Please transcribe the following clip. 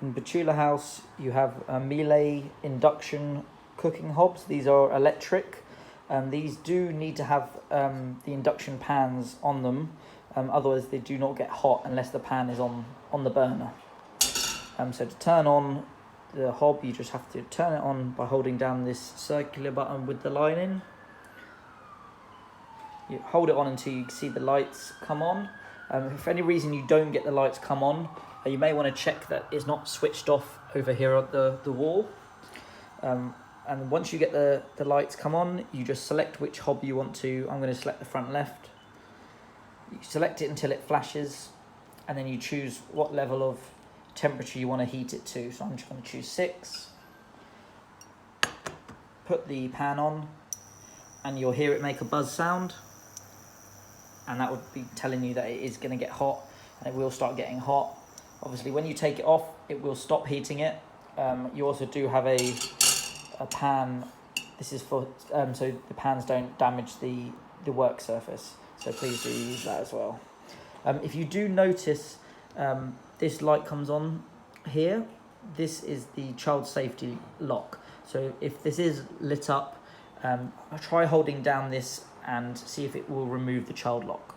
In Betula house, you have Miele induction cooking hobs. These are electric. These do need to have the induction pans on them. Otherwise, they do not get hot unless the pan is on the burner. So to turn on the hob, you just have to turn it on by holding down this circular button with the line in. You hold it on until you see the lights come on. If for any reason you don't get the lights come on, you may want to check that it's not switched off over here at the wall. And once you get the lights come on, you just select which hob you want to. I'm going to select the front left. You select it until it flashes, and then you choose what level of temperature you want to heat it to. So I'm just going to choose 6. Put the pan on, and you'll hear it make a buzz sound. And that would be telling you that it is going to get hot, and it will start getting hot. Obviously, when you take it off, it will stop heating it. You also do have a pan. This is for so the pans don't damage the work surface. So please do use that as well. If you do notice this light comes on here, this is the child safety lock. So if this is lit up, try holding down this and see if it will remove the child lock.